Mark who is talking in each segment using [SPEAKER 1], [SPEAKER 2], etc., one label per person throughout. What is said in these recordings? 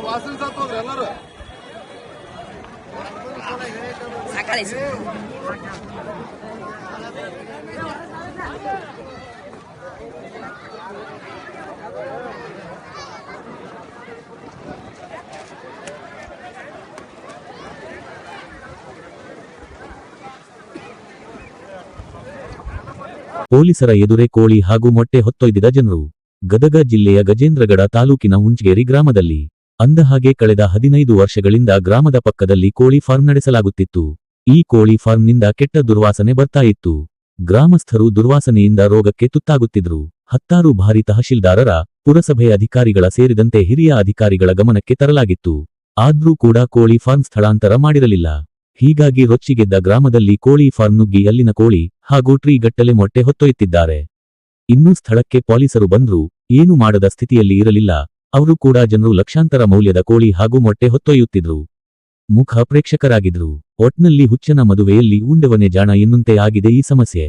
[SPEAKER 1] ವಾಸನೆ ಸತ್ತೋದ್ರಿ ಎಲ್ಲರೂ
[SPEAKER 2] ಪೊಲೀಸರ ಎದುರೇ ಕೋಳಿ ಹಾಗೂ ಮೊಟ್ಟೆ ಹೊತ್ತೊಯ್ದಿದ ಜನರು. ಗದಗ ಜಿಲ್ಲೆಯ ಗಜೇಂದ್ರಗಡ ತಾಲೂಕಿನ ಹುಂಚಗೇರಿ ಗ್ರಾಮದಲ್ಲಿ ಅಂದಹಾಗೆ ಕಳೆದ 15 ವರ್ಷಗಳಿಂದ ಗ್ರಾಮದ ಪಕ್ಕದಲ್ಲಿ ಕೋಳಿ ಫಾರ್ಮ್ ನಡೆಸಲಾಗುತ್ತಿತ್ತು. ಈ ಕೋಳಿ ಫಾರ್ಮ್ನಿಂದ ಕೆಟ್ಟ ದುರ್ವಾಸನೆ ಬರ್ತಾ ಇತ್ತು. ಗ್ರಾಮಸ್ಥರು ದುರ್ವಾಸನೆಯಿಂದ ರೋಗಕ್ಕೆ ತುತ್ತಾಗುತ್ತಿದ್ರು. ಹತ್ತಾರು ಬಾರಿ ತಹಶೀಲ್ದಾರರ, ಪುರಸಭೆ ಅಧಿಕಾರಿಗಳ ಸೇರಿದಂತೆ ಹಿರಿಯ ಅಧಿಕಾರಿಗಳ ಗಮನಕ್ಕೆ ತರಲಾಗಿತ್ತು. ಆದ್ರೂ ಕೂಡ ಕೋಳಿ ಫಾರ್ಮ್ ಸ್ಥಳಾಂತರ ಮಾಡಿರಲಿಲ್ಲ. ಹೀಗಾಗಿ ರೊಚ್ಚಿಗೆದ್ದ ಗ್ರಾಮದಲ್ಲಿ ಕೋಳಿ ಫಾರ್ಮ್ ನುಗ್ಗಿ ಅಲ್ಲಿನ ಕೋಳಿ ಹಾಗೂ ಟ್ರೀ ಗಟ್ಟಲೆ ಮೊಟ್ಟೆ ಹೊತ್ತೊಯ್ಯುತ್ತಿದ್ದಾರೆ. ಇನ್ನೂ ಸ್ಥಳಕ್ಕೆ ಪೊಲೀಸರು ಬಂದ್ರೂ ಏನು ಮಾಡದ ಸ್ಥಿತಿಯಲ್ಲಿ ಇರಲಿಲ್ಲ. ಅವರು ಕೂಡ ಜನರು ಲಕ್ಷಾಂತರ ಮೌಲ್ಯದ ಕೋಳಿ ಹಾಗೂ ಮೊಟ್ಟೆ ಹೊತ್ತೊಯ್ಯುತ್ತಿದ್ರು. ಮುಖ ಪ್ರೇಕ್ಷಕರಾಗಿದ್ರು. ಒಟ್ನಲ್ಲಿ ಹುಚ್ಚನ ಮದುವೆಯಲ್ಲಿ ಉಂಡವನೇ ಜಾಣ ಎನ್ನುವಂತೆ ಆಗಿದೆ ಈ ಸಮಸ್ಯೆ.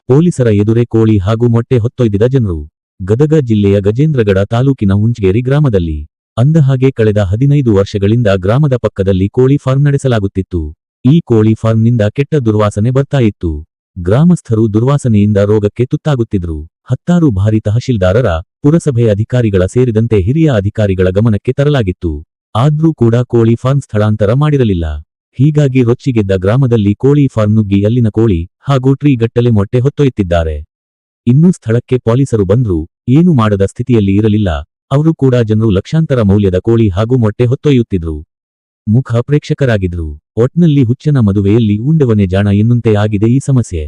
[SPEAKER 2] ಪೊಲೀಸರ ಎದುರೇ ಕೋಳಿ ಹಾಗೂ ಮೊಟ್ಟೆ ಹೊತ್ತೊಯ್ದಿದ ಜನರು. ಗದಗ ಜಿಲ್ಲೆಯ ಗಜೇಂದ್ರಗಡ ತಾಲೂಕಿನ ಹುಂಚಗೇರಿ ಗ್ರಾಮದಲ್ಲಿ ಅಂದಹಾಗೆ ಕಳೆದ 15 ವರ್ಷಗಳಿಂದ ಗ್ರಾಮದ ಪಕ್ಕದಲ್ಲಿ ಕೋಳಿ ಫಾರ್ಮ್ ನಡೆಸಲಾಗುತ್ತಿತ್ತು. ಈ ಕೋಳಿ ಫಾರ್ಮ್ನಿಂದ ಕೆಟ್ಟ ದುರ್ವಾಸನೆ ಬರ್ತಾ ಇತ್ತು. ಗ್ರಾಮಸ್ಥರು ದುರ್ವಾಸನೆಯಿಂದ ರೋಗಕ್ಕೆ ತುತ್ತಾಗುತ್ತಿದ್ರು. ಹತ್ತಾರು ಬಾರಿ ತಹಶೀಲ್ದಾರರ, ಪುರಸಭೆ ಅಧಿಕಾರಿಗಳ ಸೇರಿದಂತೆ ಹಿರಿಯ ಅಧಿಕಾರಿಗಳ ಗಮನಕ್ಕೆ ತರಲಾಗಿತ್ತು. ಆದ್ರೂ ಕೂಡ ಕೋಳಿ ಫಾರ್ಮ್ ಸ್ಥಳಾಂತರ ಮಾಡಿರಲಿಲ್ಲ. ಹೀಗಾಗಿ ರೊಚ್ಚಿಗೆದ್ದ ಗ್ರಾಮದಲ್ಲಿ ಕೋಳಿ ಫಾರ್ಮ್ ನುಗ್ಗಿ ಅಲ್ಲಿನ ಕೋಳಿ ಹಾಗೂ ಟ್ರೀ ಗಟ್ಟಲೆ ಮೊಟ್ಟೆ ಹೊತ್ತೊಯ್ಯುತ್ತಿದ್ದಾರೆ. ಇನ್ನೂ ಸ್ಥಳಕ್ಕೆ ಪೊಲೀಸರು ಬಂದ್ರೂ ಏನು ಮಾಡದ ಸ್ಥಿತಿಯಲ್ಲಿ ಇರಲಿಲ್ಲ. ಅವರು ಕೂಡ ಜನರು ಲಕ್ಷಾಂತರ ಮೌಲ್ಯದ ಕೋಳಿ ಹಾಗೂ ಮೊಟ್ಟೆ ಹೊತ್ತೊಯ್ಯುತ್ತಿದ್ರು. ಮುಖ ಪ್ರೇಕ್ಷಕರಾಗಿದ್ರು. ಒಟ್ನಲ್ಲಿ ಹುಚ್ಚನ ಮದುವೆಯಲ್ಲಿ ಉಂಡವನೇ ಜಾಣ ಎನ್ನುವಂತೆ ಆಗಿದೆ ಈ ಸಮಸ್ಯೆ.